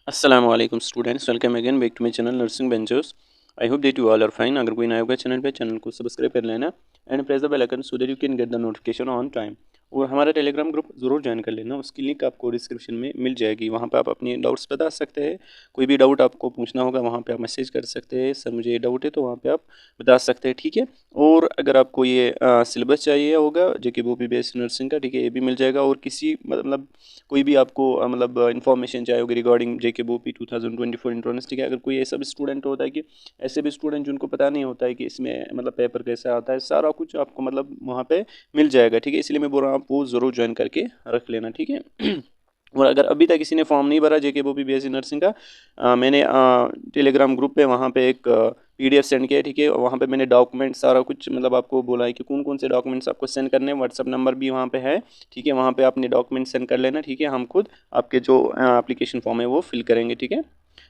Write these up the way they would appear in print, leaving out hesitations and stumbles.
Assalamualaikum students, welcome again back to my channel Nursing Ventures. I hope that you all are fine. अगर कोई नया होगा channel को subscribe कर लेना and press the bell icon so that you can get the notification on time. और हमारा Telegram group ज़रूर ज्वाइन कर लेना, उसकी लिंक आपको डिस्क्रिप्शन में मिल जाएगी। वहाँ पे आप अपनी डाउट्स बता सकते हैं। कोई भी डाउट आपको पूछना होगा वहाँ पे आप मैसेज कर सकते हैं, सर मुझे ये डाउट है, तो वहाँ पे आप बता सकते हैं, ठीक है। और अगर आपको ये सिलेबस चाहिए होगा जेके वो BBSc नर्सिंग का, ठीक है, ये भी मिल जाएगा। और किसी मतलब कोई भी आपको मतलब इन्फॉर्मेशन चाहिए होगी रिगार्डिंग जेके BOP 2024 इंट्रोनेंस, ठीक है। अगर कोई ऐसा भी स्टूडेंट होता है कि ऐसे भी स्टूडेंट जिनको पता नहीं होता है कि इसमें मतलब पेपर कैसे आता है, सारा कुछ आपको मतलब वहाँ पे मिल जाएगा, ठीक है। इसलिए मैं बोल रहा हूँ आप वो ज़रूर ज्वाइन करके रख लेना, ठीक है। और अगर अभी तक किसी ने फॉर्म नहीं भरा जेके BOP BSc नर्सिंग का, मैंने टेलीग्राम ग्रुप पे वहाँ पे एक PDF सेंड किया है, ठीक है। वहाँ पे मैंने डॉक्यूमेंट सारा कुछ मतलब आपको बोला है कि कौन कौन से डॉक्यूमेंट्स आपको सेंड करने हैं। व्हाट्सअप नंबर भी वहाँ पे है, ठीक है। वहाँ पे अपने डॉक्यूमेंट सेंड कर लेना, ठीक है। हम खुद आपके जो एप्लीकेशन फॉर्म है वो फिल करेंगे, ठीक है,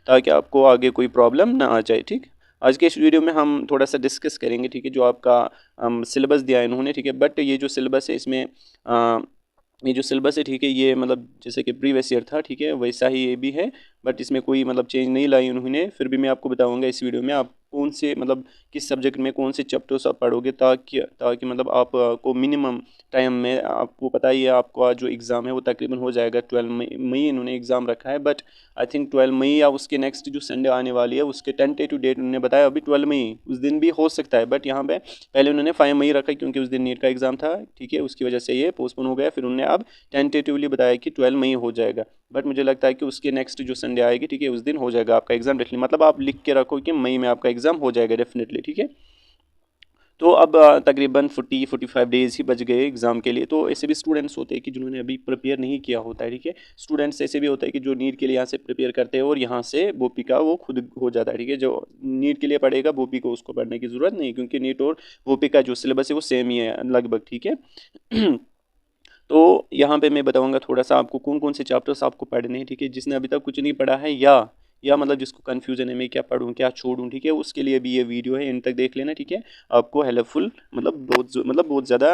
ताकि आपको आगे कोई प्रॉब्लम ना आ जाए, ठीक। आज के इस वीडियो में हम थोड़ा सा डिस्कस करेंगे, ठीक है, जो आपका सिलेबस दिया है इन्होंने, ठीक है। बट ये जो सिलेबस है इसमें ये जो सिलेबस है, ठीक है, ये मतलब जैसे कि प्रीवियस ईयर था, ठीक है, वैसा ही ये भी है। बट इसमें कोई मतलब चेंज नहीं लाई उन्होंने। फिर भी मैं आपको बताऊंगा इस वीडियो में आप कौन से मतलब किस सब्जेक्ट में कौन से चैप्टर्स आप पढ़ोगे, ताकि ताकि मतलब आपको मिनिमम टाइम में, आपको पता ही है आपका जो एग्ज़ाम है वो तकरीबन हो जाएगा 12 मई इन्होंने एग्ज़ाम रखा है। बट आई थिंक 12 मई या उसके नेक्स्ट जो संडे आने वाली है उसके टेंटेटिव डेट उन्होंने बताया अभी 12 मई, उस दिन भी हो सकता है। बट यहाँ पे पहले उन्होंने 5 मई रखा क्योंकि उस दिन नीट का एग्ज़ाम था, ठीक है, उसकी वजह से ये पोस्टपोन हो गया। फिर उन्होंने अब टेंटेटिवली बताया कि 12 मई हो जाएगा। बट मुझे लगता है कि उसके नेक्स्ट जो संडे आएगी, ठीक है, उस दिन हो जाएगा आपका एग्ज़ाम डेफिनेटली। मतलब आप लिख के रखो कि मई में आपका एग्ज़ाम हो जाएगा डेफिनेटली, ठीक है। तो अब तकरीबन 45 डेज़ ही बच गए एग्ज़ाम के लिए। तो ऐसे भी स्टूडेंट्स होते हैं कि जिन्होंने अभी प्रिपेयर नहीं किया होता है, ठीक है। स्टूडेंट्स ऐसे भी होते हैं कि जो नीट के लिए यहाँ से प्रिपेयर करते हैं और यहाँ से बोपी का वो खुद हो जाता है, ठीक है। जो नीट के लिए पढ़ेगा बोपी को उसको पढ़ने की ज़रूरत नहीं, क्योंकि नीट और बोपी का जो सिलेबस है वो सेम ही है लगभग, ठीक है। तो यहाँ पे मैं बताऊँगा थोड़ा सा आपको कौन कौन से चैप्टर्स आपको पढ़ने हैं, ठीक है। जिसने अभी तक कुछ नहीं पढ़ा है या मतलब जिसको कन्फ्यूजन है मैं क्या पढ़ूँ क्या छोड़ूँ, ठीक है, उसके लिए भी ये वीडियो है, एंड तक देख लेना, ठीक है। आपको हेल्पफुल मतलब बहुत ज़्यादा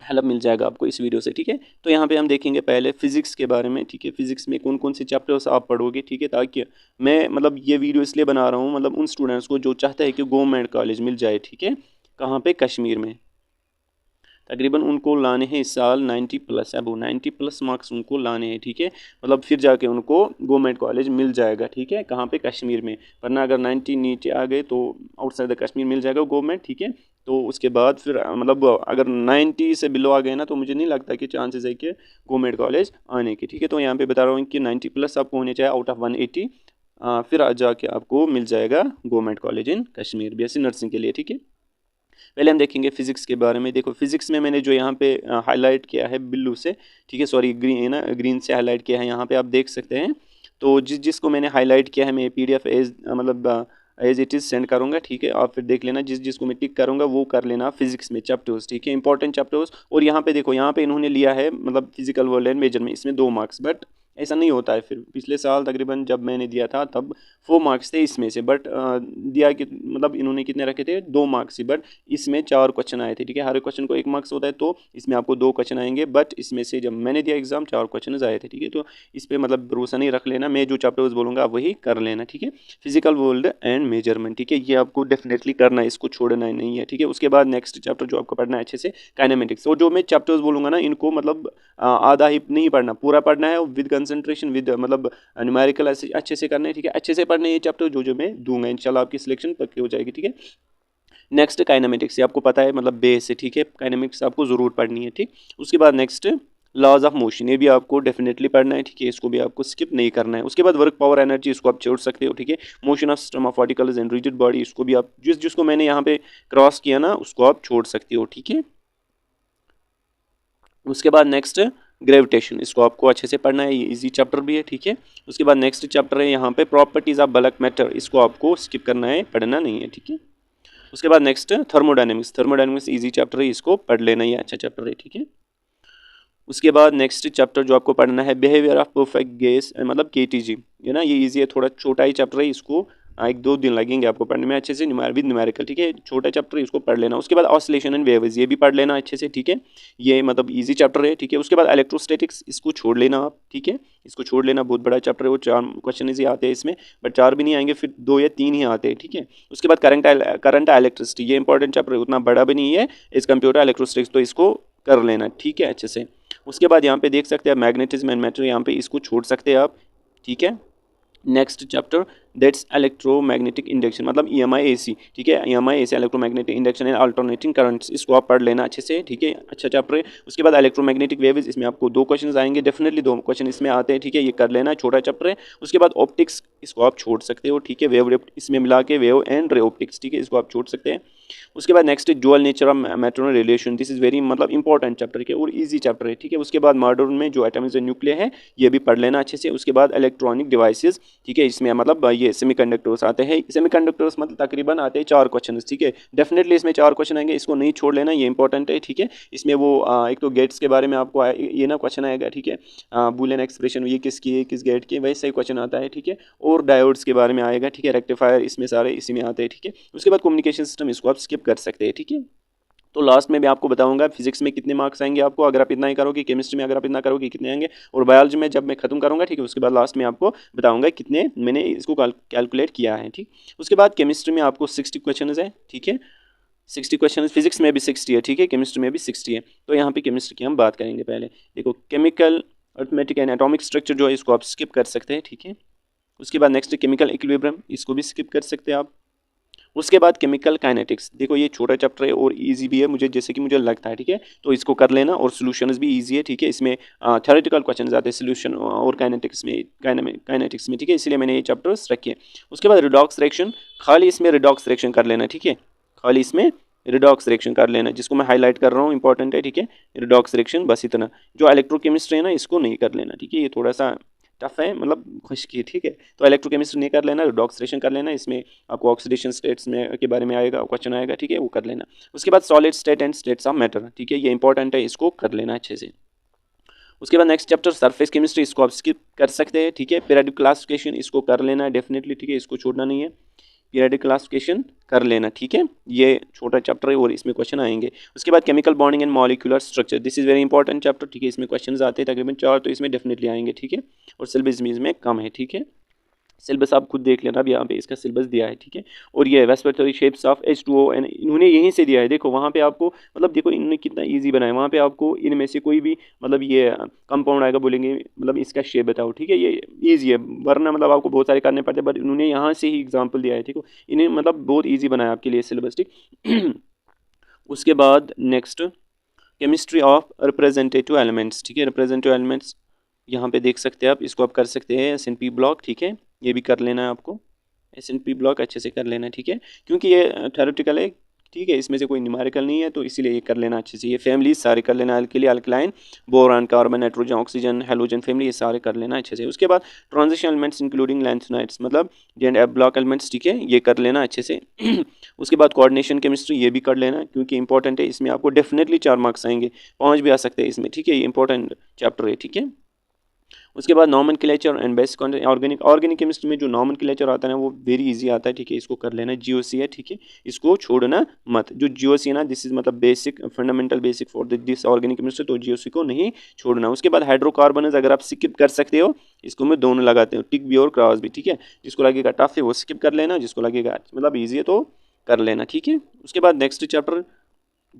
हेल्प मिल जाएगा आपको इस वीडियो से, ठीक है। तो यहाँ पे हम देखेंगे पहले फिजिक्स के बारे में, ठीक है। फिजिक्स में कौन कौन से चैप्टर्स आप पढ़ोगे, ठीक है, ताकि मैं मतलब ये वीडियो इसलिए बना रहा हूँ मतलब उन स्टूडेंट्स को जो चाहते हैं कि गवर्नमेंट कॉलेज मिल जाए, ठीक है, कहाँ पे, कश्मीर में। तकरीबन उनको लाने हैं इस साल 90+ अबो 90+ मार्क्स उनको लाने हैं, ठीक है। मतलब फिर जाके उनको गवर्नमेंट कॉलेज मिल जाएगा, ठीक है, कहाँ पे, कश्मीर में। वरना अगर 90 नीचे आ गए तो आउटसाइड द कश्मीर मिल जाएगा गवर्नमेंट, ठीक है। तो उसके बाद फिर मतलब अगर 90 से बिलो आ गए ना तो मुझे नहीं लगता कि चांसेस है कि गवर्नमेंट कॉलेज आने के, ठीक है। तो यहाँ पे बता रहा हूँ कि 90+ आपको होने चाहिए आउट ऑफ 180। फिर आ जाके आपको मिल जाएगा government college in Kashmir BSc nursing के लिए, ठीक है। पहले हम देखेंगे फिजिक्स के बारे में। देखो फिजिक्स में मैंने जो यहाँ पे हाईलाइट किया है ब्लू से, ठीक है, सॉरी ग्रीन है ना, ग्रीन से हाईलाइट किया है, यहाँ पे आप देख सकते हैं। तो जिसको मैंने हाईलाइट किया है मैं PDF एज मतलब एज इट इज़ सेंड करूँगा, ठीक है। आप फिर देख लेना, जिसको मैं टिक करूँगा वो कर लेना फिजिक्स में चैप्टर्स, ठीक है, इंपॉर्टेंट चैप्टर्स। और यहाँ पे देखो, यहाँ पे इन्होंने लिया है मतलब फिजिकल वर्ल्ड एंड मेजर में, इसमें 2 मार्क्स। बट ऐसा नहीं होता है। फिर पिछले साल तकरीबन जब मैंने दिया था तब 4 मार्क्स थे इसमें से, बट दिया कि मतलब इन्होंने कितने रखे थे, 2 मार्क्स ही। बट इसमें 4 क्वेश्चन आए थे, ठीक है। हर क्वेश्चन को 1 मार्क्स होता है, तो इसमें आपको 2 क्वेश्चन आएंगे। बट इसमें से जब मैंने दिया एग्जाम 4 क्वेश्चन आए थे, ठीक है। तो इस पर मतलब भरोसा नहीं रख लेना, मैं जो चैप्टर्स बोलूँगा आप वही कर लेना, ठीक है। फिजिकल वर्ल्ड एंड मेजरमेंट, ठीक है, ये आपको डेफिनेटली करना है, इसको छोड़ना नहीं है, ठीक है। उसके बाद नेक्स्ट चैप्टर जो आपको पढ़ना है अच्छे से, काइनेमेटिक्स। और जो मैं चैप्टर्स बोलूँगा ना इनको मतलब आधा ही नहीं पढ़ना, पूरा पढ़ना है विद कंसंट्रेशन, विद मतलब न्यूमेरिकल अच्छे से करना है, ठीक है। अच्छे से पढ़ना है ये चैप्टर जो मैं दूंगा, इंशाल्लाह आपकी सिलेक्शन पक्की हो जाएगी, ठीक है। नेक्स्ट काइनेमेटिक्स, आपको पता है मतलब बेस है, ठीक है। काइनेमेटिक्स आपको ज़रूर पढ़नी है, ठीक। उसके बाद नेक्स्ट लॉज ऑफ मोशन, ये भी आपको डेफिनेटली पढ़ना है, ठीक है। इसको भी आपको स्किप नहीं करना है। उसके बाद वर्क पावर एनर्जी, इसको आप छोड़ सकते हो, ठीक है। Motion of system of particles and rigid body, इसको भी आप जिसको मैंने यहाँ पे क्रॉस किया ना उसको आप छोड़ सकते हो, ठीक है। उसके बाद नेक्स्ट ग्रेविटेशन, इसको आपको अच्छे से पढ़ना है, ये इजी चैप्टर भी है, ठीक है। उसके बाद नेक्स्ट चैप्टर है यहाँ पे प्रॉपर्टीज ऑफ बल्क मैटर, इसको आपको स्किप करना है, पढ़ना नहीं है, ठीक है। उसके बाद next thermodynamics, thermodynamics easy chapter है, इसको पढ़ लेना, ये अच्छा चैप्टर है, ठीक है। उसके बाद नेक्स्ट चैप्टर जो आपको पढ़ना है बिहेवियर ऑफ परफेक्ट गैस मतलब KTG, है ना, ये इजी है, थोड़ा छोटा ही चैप्टर है, इसको एक दो दिन लगेंगे आपको पढ़ने में अच्छे से विद न्यूमेरिकल, ठीक है। छोटा चैप्टर है, इसको पढ़ लेना। उसके बाद ऑसिलेशन एंड वेव्स, ये भी पढ़ लेना अच्छे से, ठीक है। ये मतलब इजी चैप्टर है, ठीक है। उसके बाद इलेक्ट्रोस्टैटिक्स, इसको छोड़ लेना आप, ठीक है। इसको छोड़ लेना, बहुत बड़ा चैप्टर है, वो 4 क्वेश्चन ही आते हैं इसमें, बट 4 भी नहीं आएंगे, फिर 2 या 3 ही आते हैं, ठीक है। उसके बाद करंट इलेक्ट्रिसिटी, ये इंपॉर्टेंट चैप्टर है, उतना बड़ा भी नहीं है इस कंप्यूटर इलेक्ट्रोस्टैटिक्स, तो इसको कर लेना, ठीक है, अच्छे से। उसके बाद यहाँ पे देख सकते हैं मैग्नेटिज्म एंड मैटर, यहाँ पे इसको छोड़ सकते हैं आप, ठीक है। Next chapter that's electromagnetic induction, मतलब EMI AC, ठीक है। EMI AC electromagnetic induction and alternating currents, इसको आप पढ़ लेना अच्छे से, ठीक है, अच्छा चैप्टर है। उसके बाद इलेक्ट्रोमैग्नेटिक वेव्स, इसमें आपको 2 क्वेश्चन आएंगे, डेफिनेटली 2 क्वेश्चन इसमें आते हैं, ठीक है, ये कर लेना, छोटा चैप्टर है। उसके बाद ऑप्टिक्स, इसको आप छोड़ सकते हो, ठीक है, वेव इसमें मिला के वेव एंड रे ऑप्टिक्स, ठीक है, इसको आप छोड़ सकते हैं। उसके बाद next dual nature of matter relation, this is very मतलब इंपॉर्टेंट चैप्टर है और इजी चैप्टर है, ठीक है। उसके बाद मॉडर्न में जो एटम्स एंड न्यूक्लियर है, ये भी पढ़ लेना अच्छे से। उसके बाद इलेक्ट्रॉनिक डिवाइसेस, ठीक है, इसमें मतलब ये सेमीकंडक्टर्स आते हैं, सेमीकंडक्टर्स मतलब तकरीबन आते हैं 4 क्वेश्चन, ठीक है, डेफिनेटली इसमें 4 क्वेश्चन आएंगे, इसको नहीं छोड़ लेना, ये इंपॉर्टेंट है, ठीक है। इसमें वो एक तो गेट्स के बारे में आपको ये ना क्वेश्चन आएगा, ठीक है, बूलियन एक्सप्रेशन ये किसकी है, किस गेट की, वैसे ही क्वेश्चन आता है, ठीक है। और डायोड्स के बारे में आएगा, ठीक है, रेक्टिफायर, इसमें सारे इसी में आते हैं, ठीक है। उसके बाद कम्युनिकेशन सिस्टम, इसको आप स्किप कर सकते हैं, ठीक है। तो लास्ट में भी आपको बताऊंगा फिजिक्स में कितने मार्क्स आएंगे आपको अगर आप इतना ही करोगे, केमिस्ट्री में अगर आप इतना करोगे कितने आएंगे, और बायोलॉजी में जब मैं खत्म करूंगा, ठीक है, उसके बाद लास्ट में आपको बताऊंगा कितने मैंने इसको कैलकुलेट किया है, ठीक। उसके बाद केमिस्ट्री में आपको 60 क्वेश्चन है, ठीक है, 60 क्वेश्चन, फिजिक्स में भी 60 है, ठीक है, केमिस्ट्री में भी 60 है। तो यहाँ पे केमिस्ट्री की हम बात करेंगे पहले। देखो chemical arithmetic and atomic structure जो है इसको आप स्किप कर सकते हैं, ठीक है। उसके बाद नेक्स्ट केमिकल इक्विलिब्रियम, इसको भी स्किप कर सकते हैं आप। उसके बाद केमिकल काइनेटिक्स, देखो ये छोटा चैप्टर है और इजी भी है मुझे, जैसे कि मुझे लगता है, ठीक है, तो इसको कर लेना। और सॉल्यूशंस भी इजी है, ठीक है, इसमें थ्योरेटिकल क्वेश्चन आते हैं सॉल्यूशन और काइनेटिक्स में, ठीक है, इसलिए मैंने ये चैप्टर्स रखे। उसके बाद रिडॉक्स रिएक्शन, खाली इसमें रिडॉक्स रिएक्शन कर लेना, ठीक है, खाली इसमें रिडॉक्स रिएक्शन कर लेना, जिसको मैं हाईलाइट कर रहा हूँ, इंपॉर्टेंट है, ठीक है, रिडॉक्स रिएक्शन, बस इतना। जो इलेक्ट्रोकेमिस्ट्री है ना, इसको नहीं कर लेना, ठीक है, ये थोड़ा सा टफ है, मतलब खुशकी, ठीक है। तो इलेक्ट्रोकेमिस्ट्री नहीं कर लेना, रिडॉक्स रिएक्शन कर लेना, इसमें आपको ऑक्सीडेशन स्टेट्स में के बारे में आएगा क्वेश्चन आएगा, ठीक है, वो कर लेना। उसके बाद solid state and states of matter, ठीक है, ये इंपॉर्टेंट है, इसको कर लेना अच्छे से। उसके बाद नेक्स्ट चैप्टर सरफेस केमिस्ट्री, इसको आप स्किप कर सकते हैं, ठीक है। पीरियोडिक क्लासिफिकेशन, इसको कर लेना है डेफिनेटली, ठीक है, इसको छोड़ना नहीं है। पीरियोडिक क्लासिफिकेशन कर लेना, ठीक है, ये छोटा चैप्टर है और इसमें क्वेश्चन आएंगे। उसके बाद chemical bonding and molecular structure, this is very important chapter, ठीक है, इसमें क्वेश्चंस आते हैं तकरीबन 4, तो इसमें डेफिनेटली आएंगे, ठीक है। और सिलेबस में कम है, ठीक है, सिलेबस आप खुद देख लेना, अब यहाँ पे इसका सिलेबस दिया है, ठीक है। और ये respiratory shapes of H2O, and इन्होंने यहीं से दिया है, देखो वहाँ पे आपको मतलब देखो इन्होंने कितना इजी बनाया, वहाँ पे आपको इनमें से कोई भी मतलब ये कंपाउंड आएगा, बोलेंगे मतलब इसका शेप बताओ, ठीक है, ये ईजी है, वरना मतलब आपको बहुत सारे करने पड़ते हैं, बट इन्होंने यहाँ से ही एग्जाम्पल दिया है, ठीक है, इन्हें मतलब बहुत ईजी बनाया आपके लिए सिलेबस, ठीक। उसके बाद next chemistry of representative elements, ठीक है, रिप्रेजेंटेटिव एलिमेंट्स यहाँ पे देख सकते हैं आप, इसको आप कर सकते हैं SNP ब्लॉक, ठीक है, ये भी कर लेना है आपको, SNP ब्लॉक अच्छे से कर लेना, ठीक है, क्योंकि ये थ्योरेटिकल है, ठीक है, इसमें से कोई न्यूमेरिकल नहीं है, तो इसीलिए ये कर लेना अच्छे से। ये फैमिली सारे कर लेना, alkali, alkaline, boron, carbon, nitrogen, oxygen, halogen family, ये सारे कर लेना अच्छे से। उसके बाद ट्रांजिशन एलिमेंट्स इंक्लूडिंग लैंथेनाइड्स, मतलब J&F ब्लॉक एलिमेंट्स, ठीक है, ये कर लेना अच्छे से। उसके बाद कोऑर्डिनेशन केमिस्ट्री, ये भी कर लेना, क्योंकि इंपॉर्टेंट है, इसमें आपको डेफिनेटली 4 मार्क्स आएंगे, 5 भी आ सकते हैं इसमें, ठीक है, ये इंपॉर्टेंट चैप्टर है, ठीक है। उसके बाद nomenclature and basic organic chemistry में जो नॉमेनक्लेचर आता है ना, वो वेरी इजी आता है, ठीक है, इसको कर लेना। GOC है, ठीक है, इसको छोड़ना मत। जो GOC है ना, दिस इज मतलब basic fundamental basic for this organic chemistry, तो GOC को नहीं छोड़ना। उसके बाद हाइड्रोकार्बन अगर आप स्किप कर सकते हो, इसको मैं दोनों लगाते हूँ, टिक भी और क्रॉस भी, ठीक है, जिसको लगेगा टफ है वो स्किप कर लेना, जिसको लगेगा मतलब ईजी है तो कर लेना, ठीक है। उसके बाद नेक्स्ट चैप्टर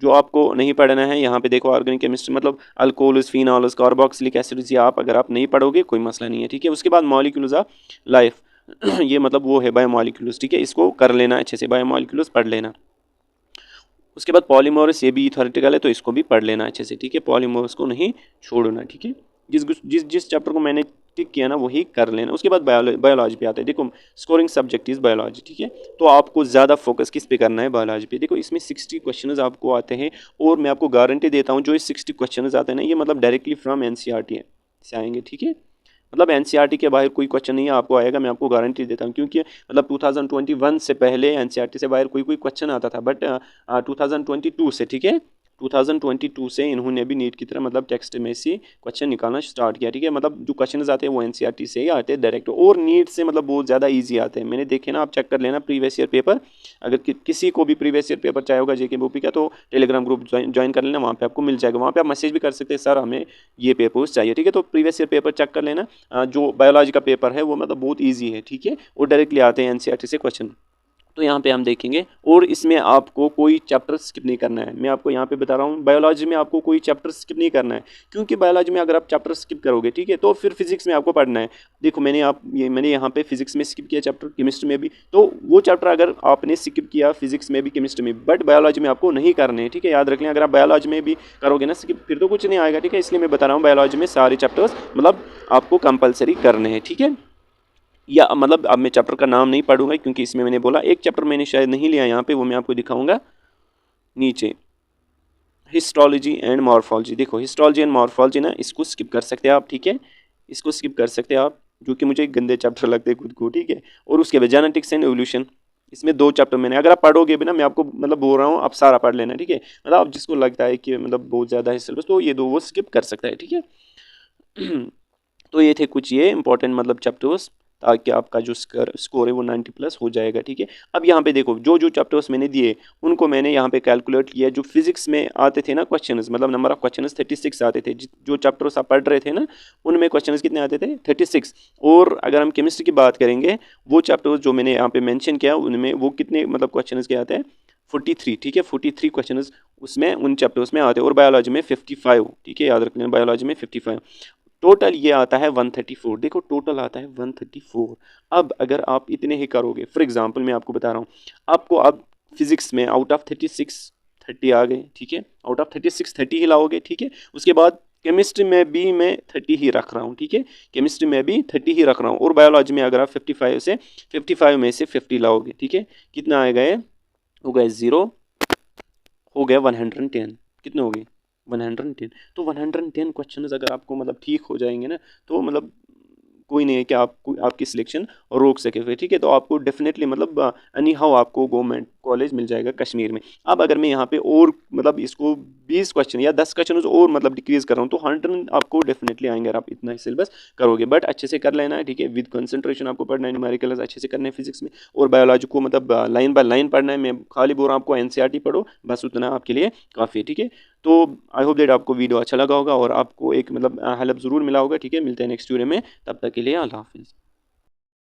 जो आपको नहीं पढ़ना है, यहाँ पे देखो ऑर्गेनिक केमिस्ट्री मतलब अल्कोहल्स, फिनॉल्स, कार्बोक्सिलिक एसिड्स, ये आप अगर आप नहीं पढ़ोगे कोई मसला नहीं है, ठीक है। उसके बाद मॉलिक्यूल्स ऑफ लाइफ, ये मतलब वो है बायोमॉलिक्यूल्स, ठीक है, इसको कर लेना अच्छे से, बायोमॉलिक्यूल्स पढ़ लेना। उसके बाद पॉलीमर्स, ये भी थ्योरेटिकल है, तो इसको भी पढ़ लेना अच्छे से, ठीक है, पॉलीमर्स को नहीं छोड़ना, ठीक है। जिस चैप्टर को मैंने टिक किया ना वही कर लेना। उसके बाद बायोलॉजी पे आता है, देखो स्कोरिंग सब्जेक्ट इज बायोलॉजी, ठीक है, तो आपको ज़्यादा फोकस किस पे करना है, बायोलॉजी पे। देखो इसमें 60 क्वेश्चंस आपको आते हैं, और मैं आपको गारंटी देता हूँ जो ये 60 क्वेश्चंस आते हैं ना, ये मतलब डायरेक्टली फ्रॉम NCERT से आएंगे, ठीक है, मतलब NCERT के बाहर कोई क्वेश्चन नहीं है आपको आएगा, मैं आपको गारंटी देता हूँ, क्योंकि मतलब 2021 से पहले NCERT से बाहर कोई क्वेश्चन आता था, बट 2022 से, ठीक है, 2022 से इन्होंने भी नीट की तरह मतलब टेक्स्ट में से क्वेश्चन निकालना स्टार्ट किया, ठीक है। मतलब जो क्वेश्चन आते हैं वो एनसीईआरटी से ही आते हैं डायरेक्ट, और नीट से मतलब बहुत ज़्यादा ईजी आते हैं। मैंने देखे ना, आप चेक कर लेना प्रीवियस ईयर पेपर, अगर किसी को भी प्रीवियस ईयर पेपर चाहिए होगा जेके बोपी का, तो टेलीग्राम ग्रुप ज्वाइन कर लेना, वहाँ पे आपको मिल जाएगा। वहाँ पे आप मैसेज भी कर सकते हैं, सर हमें ये पेपर्स चाहिए, ठीक है। तो प्रीवियस ईयर पेपर चेक कर लेना। जो बायोलॉजी का पेपर है वो मतलब बहुत ईजी है, ठीक है, वो डायरेक्टली आते हैं एनसीईआरटी से क्वेश्चन। तो यहाँ पे हम देखेंगे, और इसमें आपको कोई चैप्टर स्किप नहीं करना है। मैं आपको यहाँ पे बता रहा हूँ, बायोलॉजी में आपको कोई चैप्टर स्किप नहीं करना है, क्योंकि बायोलॉजी में अगर आप चैप्टर स्किप करोगे, ठीक है, तो फिर फिजिक्स में आपको पढ़ना है। देखो मैंने यहाँ पे फिजिक्स में स्किप किया चैप्टर, केमिस्ट्री में भी, तो वो चैप्टर अगर आपने स्किप किया फिजिक्स में भी केमिस्ट्री में, बट बायोलॉजी में आपको नहीं करने हैं, ठीक है, याद रख लें। अगर आप बायोलॉजी में भी करोगे ना स्किप, फिर तो कुछ नहीं आएगा, ठीक है। इसलिए मैं बता रहा हूँ बायोलॉजी में सारे चैप्टर्स मतलब आपको कंपलसरी करने हैं, ठीक है। या मतलब अब मैं चैप्टर का नाम नहीं पढ़ूंगा, क्योंकि इसमें मैंने बोला एक चैप्टर मैंने शायद नहीं लिया यहाँ पे, वो मैं आपको दिखाऊंगा नीचे, हिस्टोलॉजी एंड मॉर्फोलॉजी। देखो हिस्टोलॉजी एंड मॉर्फोलॉजी ना, इसको स्किप कर सकते हैं आप, ठीक है, इसको स्किप कर सकते हैं आप, जो कि मुझे गंदे चैप्टर लगते हैं खुद को, ठीक है। और उसके बाद जेनेटिक्स एंड एवोल्यूशन, इसमें 2 चैप्टर मैंने, अगर आप पढ़ोगे भी ना, मैं आपको मतलब बोल रहा हूँ आप सारा पढ़ लेना, ठीक है। मतलब आप जिसको लगता है कि मतलब बहुत ज़्यादा है सिलेबस, तो ये 2 वो स्किप कर सकता है, ठीक है। तो ये थे कुछ ये इंपॉर्टेंट मतलब चैप्टर्स, ताकि आपका जो स्कोर है वो 90+ हो जाएगा, ठीक है। अब यहाँ पे देखो जो जो चैप्टर्स मैंने दिए उनको मैंने यहाँ पे कैलकुलेट किया। जो फिजिक्स में आते थे ना क्वेश्चंस, मतलब नंबर ऑफ क्वेश्चंस 36 आते थे, जो चैप्टर्स आप पढ़ रहे थे ना उनमें क्वेश्चंस कितने आते थे, 36। और अगर हम केमिस्ट्री की बात करेंगे, वो चैप्टर्स जो मैंने यहाँ पे मेंशन किया उनमें वो कितने मतलब क्वेश्चंस के आते हैं, 43, ठीक है, 43 क्वेश्चंस उसमें उन चैप्टर्स में आते हैं। और बायोलॉजी में 55, ठीक है, याद रखना बायोलॉजी में 55। टोटल ये आता है 134, देखो टोटल आता है 134। अब अगर आप इतने ही करोगे, फॉर एग्जांपल मैं आपको बता रहा हूँ, आपको अब फिजिक्स में आउट ऑफ 36 30 आ गए, ठीक है, आउट ऑफ 36 30 ही लाओगे, ठीक है। उसके बाद केमिस्ट्री में भी मैं 30 ही रख रहा हूँ, ठीक है, केमिस्ट्री में भी 30 ही रख रहा हूँ। और बायोलॉजी में अगर आप 55 में से 50 लाओगे, ठीक है, कितना आएगा ये, हो गए 0, हो गया 110, कितने हो गए 110। तो 110 क्वेश्चन अगर आपको मतलब ठीक हो जाएंगे ना, तो मतलब कोई नहीं है कि आपको आपकी सिलेक्शन रोक सके फिर, ठीक है। तो आपको डेफिनेटली मतलब एनी हाउ आपको गवर्नमेंट कॉलेज मिल जाएगा कश्मीर में। अब अगर मैं यहाँ पे और मतलब इसको 20 क्वेश्चन या 10 क्वेश्चन और मतलब डिक्रीज कर रहा हूँ, तो 100 आपको डेफिनेटली आएंगे अगर आप इतना ही सिलेबस करोगे। बट अच्छे से कर लेना है, ठीक है, विद कंसंट्रेशन आपको पढ़ना है, न्यूमेरिकल्स अच्छे से करने हैं फिजिक्स में, और बायोलॉजी को मतलब लाइन बाय लाइन पढ़ना है। मैं खाली बोल रहा हूँ आपको एनसीईआरटी पढ़ो, बस उतना आपके लिए काफ़ी है, ठीक है। तो आई होप दैट आपको वीडियो अच्छा लगा होगा और आपको एक मतलब हेल्प ज़रूर मिला होगा, ठीक है। मिलते हैं नेक्स्ट वीडियो में, तब तक के लिए अल्लाह हाफिज़।